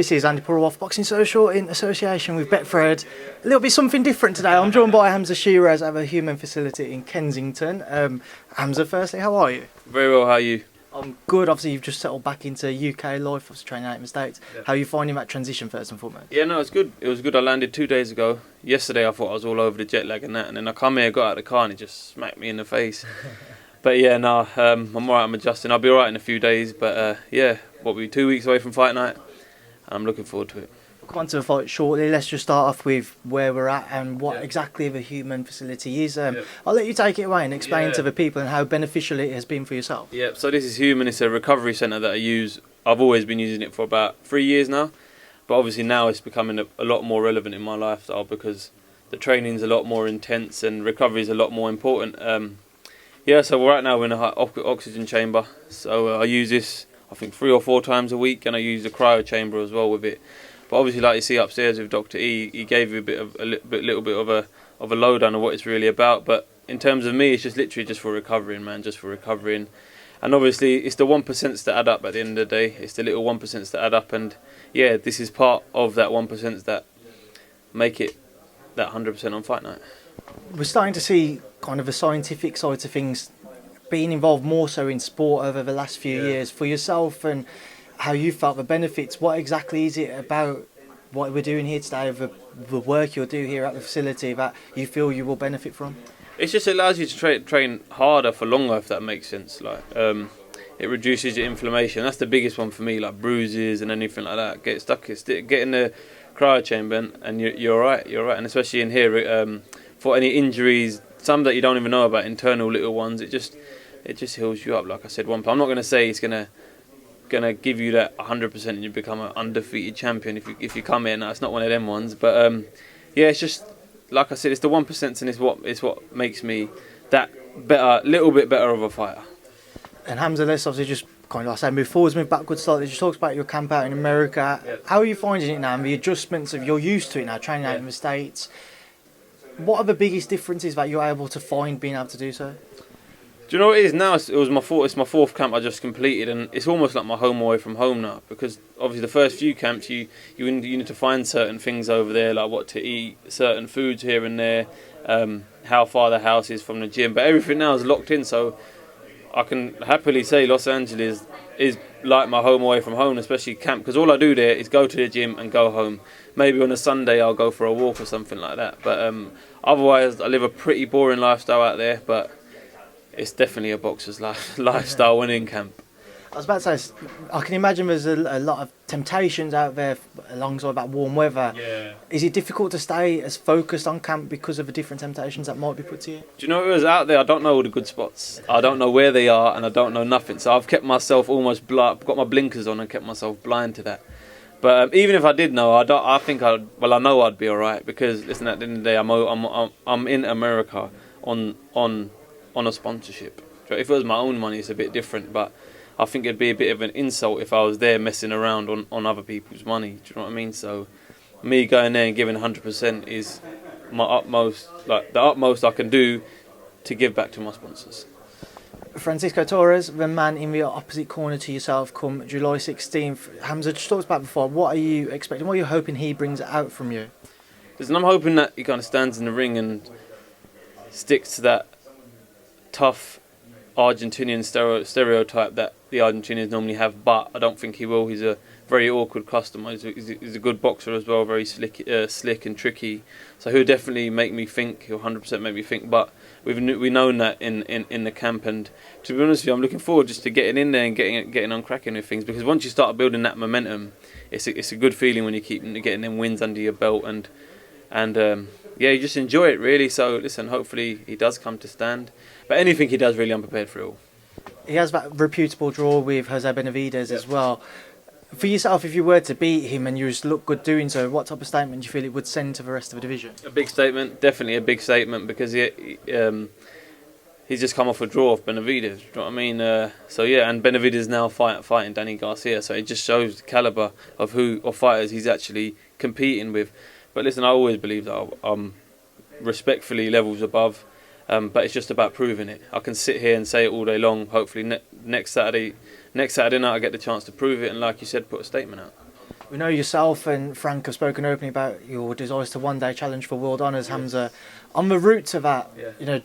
This is Andi Purewal, Boxing Social in association with Betfred. A little bit something different today. I'm joined by Hamzah Sheeraz at a human facility in Kensington. Hamzah, firstly, how are you? Very well, how are you? I'm good. Obviously, you've just settled back into UK life, obviously training out in the States. Yeah. How are you finding that transition, first and foremost? Yeah, no, it's good. It was good. I landed 2 days ago. Yesterday, I thought I was all over the jet lag and that, and then I come here, got out of the car, and it just smacked me in the face. But yeah, no, I'm alright. I'm adjusting. I'll be alright in a few days. But yeah, we'll be 2 weeks away from fight night. I'm looking forward to it. We'll come on to the fight shortly. Let's just start off with where we're at and what exactly the human facility is. I'll let you take it away and explain to the people and how beneficial it has been for yourself. Yeah, so this is human. It's a recovery centre that I use. I've always been using it for about 3 years now. But obviously now it's becoming a lot more relevant in my lifestyle because the training's a lot more intense and recovery is a lot more important. Yeah, so right now we're in a high oxygen chamber. So I use this, I think, 3 or 4 times a week, and I use the cryo chamber as well with it. But obviously, like you see upstairs with Dr. E, he gave you a little bit of a lowdown of what it's really about. But in terms of me, it's just literally just for recovering, man, just for recovering. And obviously, it's the 1% that add up at the end of the day. It's the little 1% that add up, and yeah, this is part of that 1% that make it that 100% on fight night. We're starting to see kind of the scientific side of things being involved more so in sport over the last few years. For yourself and how you felt the benefits, what exactly is it about what we're doing here today, the work you'll do here at the facility that you feel you will benefit from? It just allows you to train harder for longer, if that makes sense. Like it reduces your inflammation. That's the biggest one for me, like bruises and anything like that. Get in the cryo chamber and you're right. You're right, and especially in here for any injuries, some that you don't even know about, internal little ones. It just heals you up. Like I said, I'm not going to say it's gonna give you that 100% and you become an undefeated champion if you come in. No, it's not one of them ones. But yeah, it's just like I said, it's the 1% and it's what makes me that better, little bit better of a fighter. And Hamzah, let's obviously just kind of, like I say, move forwards, move backwards slightly. Just talks about your camp out in America. Yep. How are you finding it now and the adjustments of you're used to it now, training out in the States? What are the biggest differences that you're able to find being able to do so? Do you know what it is now? It's my fourth camp I just completed, and it's almost like my home away from home now. Because obviously the first few camps you need to find certain things over there, like what to eat, certain foods here and there, how far the house is from the gym. But everything now is locked in, so I can happily say Los Angeles is like my home away from home, especially camp. Because all I do there is go to the gym and go home. Maybe on a Sunday I'll go for a walk or something like that. But otherwise I live a pretty boring lifestyle out there. But it's definitely a boxer's lifestyle when in camp. I was about to say, I can imagine there's a lot of temptations out there alongside that warm weather. Yeah. Is it difficult to stay as focused on camp because of the different temptations that might be put to you? Do you know who is out there? I don't know all the good spots. I don't know where they are, and I don't know nothing. So I've kept myself almost blind. Got my blinkers on and kept myself blind to that. But even if I did know, I know I'd be all right because listen, at the end of the day, I'm in America on a sponsorship. If it was my own money, it's a bit different, but I think it'd be a bit of an insult if I was there messing around on other people's money. Do you know what I mean? So me going there and giving 100% is my utmost, like the utmost I can do to give back to my sponsors. Francisco Torres, the man in the opposite corner to yourself, come July 16th. Hamzah just talked about before. What are you expecting? What are you hoping he brings out from you? Listen, I'm hoping that he kind of stands in the ring and sticks to that tough Argentinian stereotype that the Argentinians normally have, but I don't think he will. He's a very awkward customer. He's a good boxer as well, very slick and tricky. So he'll definitely make me think. He'll 100% make me think. But we've known that in the camp, and to be honest with you, I'm looking forward just to getting in there and getting on cracking with things, because once you start building that momentum, it's a good feeling when you keep getting them wins under your belt and yeah, you just enjoy it really. So listen, hopefully he does come to stand. But anything he does, really, I'm prepared for it all. He has that reputable draw with Jose Benavidez as well. For yourself, if you were to beat him and you just look good doing so, what type of statement do you feel it would send to the rest of the division? A big statement, definitely a big statement, because he's just come off a draw of Benavidez. You know what I mean? So yeah, and Benavidez now fighting Danny Garcia. So it just shows the caliber of fighters he's actually competing with. But listen, I always believe that I'm respectfully levels above. But it's just about proving it. I can sit here and say it all day long. Hopefully next Saturday night I get the chance to prove it, and like you said, put a statement out. We know yourself and Frank have spoken openly about your desires to one day challenge for world honours, Hamzah. On the route to that,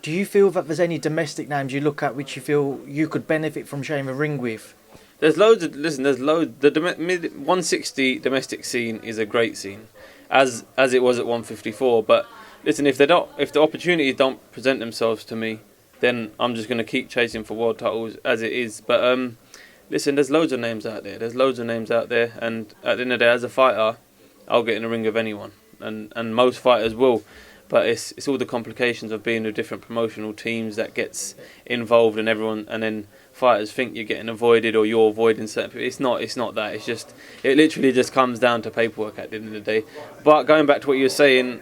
do you feel that there's any domestic names you look at which you feel you could benefit from sharing the ring with? There's loads. The mid 160 domestic scene is a great scene, as it was at 154. But listen, if the opportunities don't present themselves to me, then I'm just going to keep chasing for world titles as it is. But listen, there's loads of names out there. And at the end of the day, as a fighter, I'll get in the ring with anyone, and most fighters will. But it's all the complications of being with different promotional teams that gets involved, and everyone, and then fighters think you're getting avoided or you're avoiding certain people. It's not that. It literally just comes down to paperwork at the end of the day. But going back to what you were saying,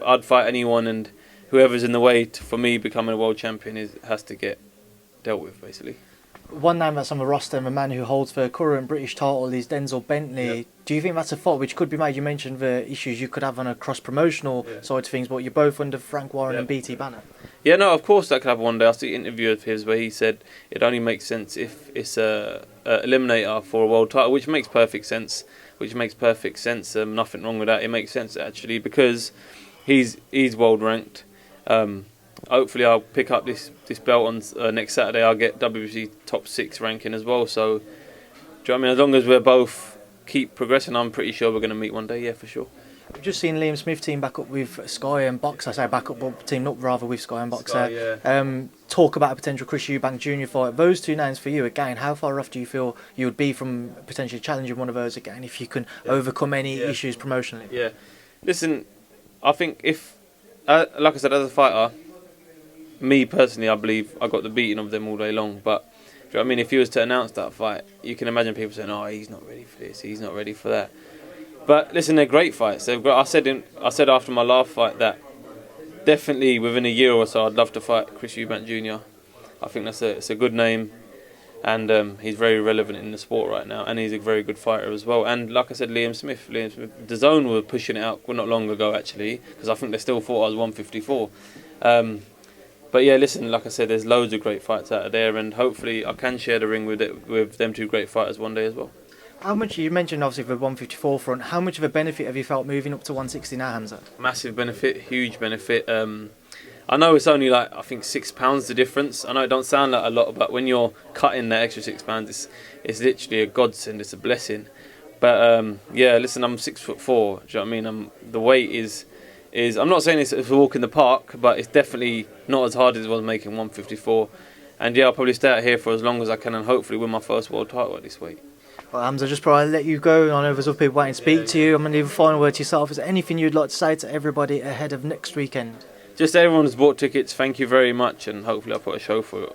I'd fight anyone, and whoever's in the way for me becoming a world champion has to get dealt with, basically. One name that's on the roster, and the man who holds the current British title, is Denzel Bentley. Yep. Do you think that's a fault which could be made? You mentioned the issues you could have on a cross-promotional side of things, but you're both under Frank Warren and BT Banner. Yeah, no, of course that could happen one day. I see an interview of his where he said it only makes sense if it's a eliminator for a world title, which makes perfect sense. Nothing wrong with that. It makes sense, actually, because he's world ranked. Hopefully I'll pick up this belt on next Saturday. I'll get WBC top 6 ranking as well. So, do you know what I mean? As long as we're both keep progressing, I'm pretty sure we're going to meet one day. Yeah, for sure. We've just seen Liam Smith team back up with Sky and Box. I say back up, but team up rather with Sky and Box. Talk about a potential Chris Eubank Jr. fight. Those two names for you again. How far off do you feel you would be from potentially challenging one of those again if you can overcome any issues promotionally? Yeah. Listen, I think if, like I said, as a fighter, me personally, I believe I got the beating of them all day long. But do you know what I mean? If you was to announce that fight, you can imagine people saying, "Oh, he's not ready for this. He's not ready for that." But listen, they're great fights. I said after my last fight that definitely within a year or so, I'd love to fight Chris Eubank Jr. I think it's a good name, and he's very relevant in the sport right now, and he's a very good fighter as well. And like I said, Liam Smith, DAZN were pushing it out not long ago actually, because I think they still thought I was 154. But yeah, listen, like I said, there's loads of great fights out there, and hopefully I can share the ring with them two great fighters one day as well. How much, you mentioned obviously the 154 front, how much of a benefit have you felt moving up to 160 now, Hamzah? Massive benefit, huge benefit. I know it's only like, I think £6 the difference. I know it don't sound like a lot, but when you're cutting that extra £6, it's literally a godsend, it's a blessing. But yeah, listen, I'm 6'4", do you know what I mean? The weight is I'm not saying it's a walk in the park, but it's definitely not as hard as it was making 154. And yeah, I'll probably stay out here for as long as I can and hopefully win my first world title at this weight. Well, Hamzah, just probably let you go. I know there's other people waiting to speak to you. I'm going to leave a final word to yourself. Is there anything you'd like to say to everybody ahead of next weekend? Just everyone who's bought tickets, thank you very much, and hopefully I'll put a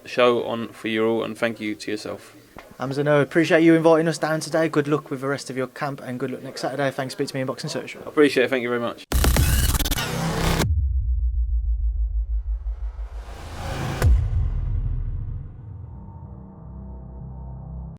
show on for you all, and thank you to yourself. Hamzah, no, appreciate you inviting us down today. Good luck with the rest of your camp and good luck next Saturday. Thanks for speaking to me in Boxing Social. I appreciate it, thank you very much.